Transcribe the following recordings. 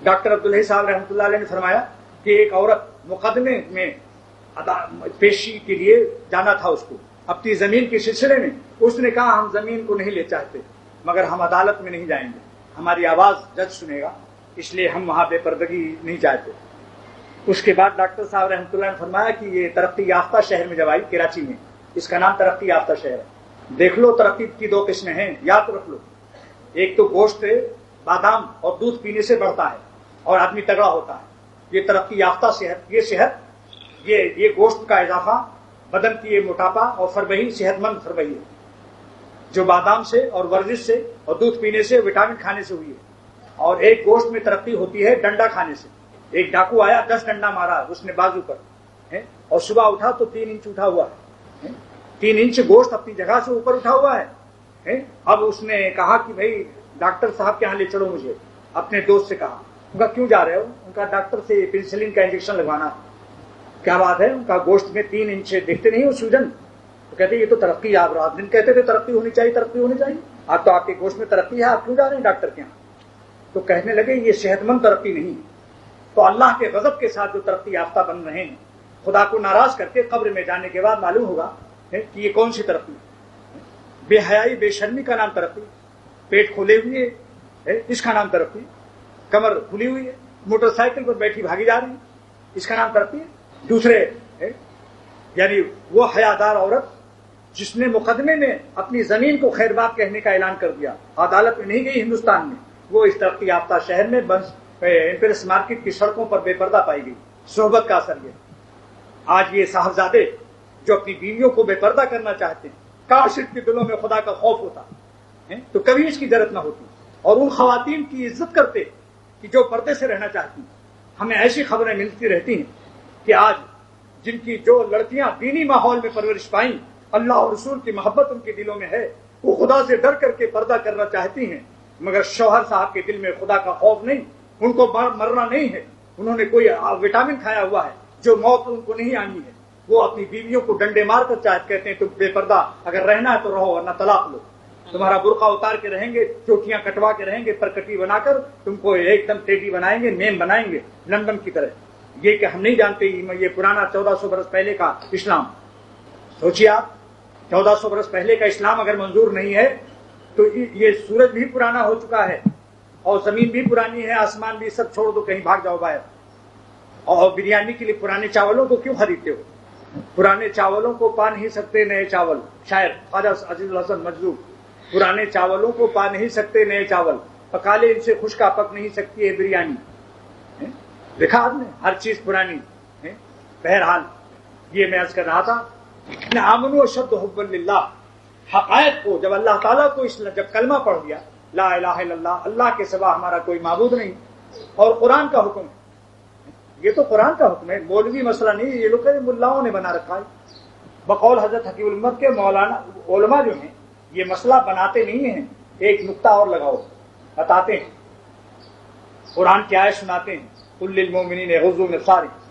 Doctor عبداللہ صاحب رحمۃ اللہ علیہ نے فرمایا کہ ایک عورت مقدمے میں پیشی کے لیے جانا تھا اس کو اپنی زمین کے سلسلے میں. اس نے کہا ہم زمین کو نہیں لے چاہتے مگر ہم عدالت میں نہیں جائیں گے, ہماری آواز جج سنے گا, اس لیے ہم وہاں بے پردگی نہیں چاہتے. اس کے بعد ڈاکٹر صاحب رحمۃ اللہ نے فرمایا کہ یہ ترقی یافتہ شہر میں جب آئی کراچی میں, اس کا نام ترقی یافتہ شہر ہے. دیکھ لو ترقی کی دو قسمیں ہیں, یاد رکھ لو. ایک تو گوشت بادام اور دودھ پینے سے بڑھتا ہے اور آدمی تگڑا ہوتا ہے. یہ ترقی یافتہ صحت, یہ صحت, یہ گوشت کا اضافہ, بدن کی یہ موٹاپا اور فربہی صحت مند فربہی ہے جو بادام سے اور ورزش سے اور دودھ پینے سے وٹامن کھانے سے ہوئی ہے. اور ایک گوشت میں ترقی ہوتی ہے ڈنڈا کھانے سے. ایک ڈاکو آیا 10 ڈنڈا مارا اس نے بازو پر اور صبح اٹھا تو 3 انچ اٹھا ہوا ہے. 3 انچ گوشت اپنی جگہ سے اوپر اٹھا ہوا ہے. اب اس نے کہا کہ بھائی ڈاکٹر صاحب کے یہاں لے چلو مجھے. اپنے دوست سے کہا, ان کا کیوں جا رہے ہو؟ ان کا ڈاکٹر سے پینسلین کا انجیکشن لگوانا. کیا بات ہے؟ ان کا گوشت میں 3 انچ دیکھتے نہیں ہو سوجن؟ تو کہتے یہ تو ترقی. آپ رات دن کہتے تھے ترقی ہونی چاہیے ترقی ہونی چاہیے, اب تو آپ کے گوشت میں ترقی ہے, آپ کیوں جا رہے ہیں ڈاکٹر کے یہاں؟ تو کہنے لگے یہ صحت مند ترقی نہیں. تو اللہ کے غضب کے ساتھ جو ترقی یافتہ بن رہے ہیں, خدا کو ناراض کر کے قبر میں جانے کے بعد معلوم ہوگا کہ یہ کون سی ترقی ہے. بے حیائی بے شرمی کا نام ترقی, پیٹ کھولے ہوئے اس کا نام ترقی, کمر کھلی ہوئی ہے, موٹر سائیکل پر بیٹھی بھاگی جا رہی ہے, اس کا نام ترقی ہے. دوسرے یعنی وہ حیادار عورت جس نے مقدمے میں اپنی زمین کو خیر بات کہنے کا اعلان کر دیا, عدالت میں نہیں گئی ہندوستان میں, وہ اس ترقی یافتہ شہر میں امپیرس مارکیٹ کی سڑکوں پر بے پردہ پائی گئی. صحبت کا اثر یہ. آج یہ صاحبزادے جو اپنی بیویوں کو بے پردہ کرنا چاہتے ہیں, کاش ان کے دلوں میں خدا کا خوف ہوتا تو کبھی اس کی ضرورت نہ ہوتی, اور ان خواتین کی عزت کرتے کہ جو پردے سے رہنا چاہتی ہیں. ہمیں ایسی خبریں ملتی رہتی ہیں کہ آج جن کی جو لڑکیاں دینی ماحول میں پرورش پائیں, اللہ اور رسول کی محبت ان کے دلوں میں ہے, وہ خدا سے ڈر کر کے پردہ کرنا چاہتی ہیں, مگر شوہر صاحب کے دل میں خدا کا خوف نہیں, ان کو مرنا نہیں ہے, انہوں نے کوئی وٹامن کھایا ہوا ہے جو موت ان کو نہیں آنی ہے. وہ اپنی بیویوں کو ڈنڈے مار کر کہتے ہیں تم بے پردہ اگر رہنا ہے تو رہو ورنہ طلاق لو. تمہارا برقع اتار کے رہیں گے, چوٹیاں کٹوا کے رہیں گے, پرکٹی بنا کر تم کو ایک دم ٹیڈی بنائیں گے, میم بنائیں گے لندن کی طرح. یہ کہ ہم نہیں جانتے یہ پرانا 1400 برس پہلے کا اسلام. سوچیے آپ, 1400 برس پہلے کا اسلام اگر منظور نہیں ہے تو یہ سورج بھی پرانا ہو چکا ہے اور زمین بھی پرانی ہے, آسمان بھی, سب چھوڑ دو کہیں بھاگ جاؤ باہر. اور بریانی کے لیے پرانے چاولوں کو کیوں خریدتے ہو؟ پرانے چاولوں کو پا نہیں سکتے نئے چاول. شاعر خواجہ عزیز الحسن مجذوب, پرانے چاولوں کو پا نہیں سکتے نئے چاول, پکا لے ان سے خشکا پک نہیں سکتی ہے بریانی. دیکھا آپ نے, ہر چیز پرانی. بہرحال یہ میں عرض کر رہا تھا, آمنوا اشد حبا للہ, حقائق کو جب اللہ تعالیٰ کو جب کلمہ پڑھ دیا لا الہ الا اللہ, اللہ کے سوا ہمارا کوئی معبود نہیں, اور قرآن کا حکم ہے, یہ تو قرآن کا حکم ہے, مولوی مسئلہ نہیں. یہ لوگ ملاؤں نے بنا رکھا ہے. بقول حضرت حکیم الامت کے مولانا علماء جو ہیں یہ مسئلہ بناتے نہیں ہیں, ایک نقطہ اور لگاؤ, بتاتے ہیں, قرآن کی آیت سناتے ہیں, قل للمؤمنین یغضوا من ابصارہم.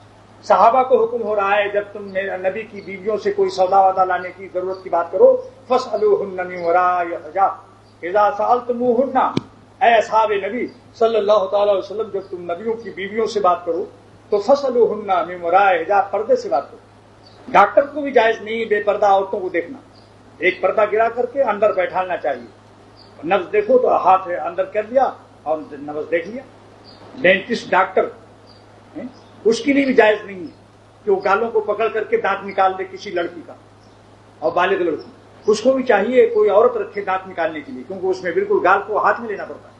صحابہ کو حکم ہو رہا ہے جب تم نبی کی بیویوں سے کوئی سودا ودا لانے کی ضرورت کی بات کرو, فاسألوہن من وراء حجاب اذا سألتموہن. اے اصحاب نبی صلی اللہ تعالی علیہ وسلم, جب تم نبیوں کی بیویوں سے بات کرو تو فاسألوہن من وراء حجاب, پردے سے بات کرو. ڈاکٹر کو بھی جائز نہیں بے پردہ عورتوں کو دیکھنا. ایک پردہ گرا کر کے اندر بیٹھانا چاہیے. نبض دیکھو تو ہاتھ اندر کر دیا اور نبض دیکھ لیا. ڈینٹسٹ ڈاکٹر اس کے لیے بھی جائز نہیں ہے کہ وہ گالوں کو پکڑ کر کے دانت نکال دے کسی لڑکی کا, اور بالغ لڑکی. اس کو بھی چاہیے کوئی عورت رکھے دانت نکالنے کے لیے, کیونکہ اس میں بالکل گال کو ہاتھ میں لینا پڑتا ہے.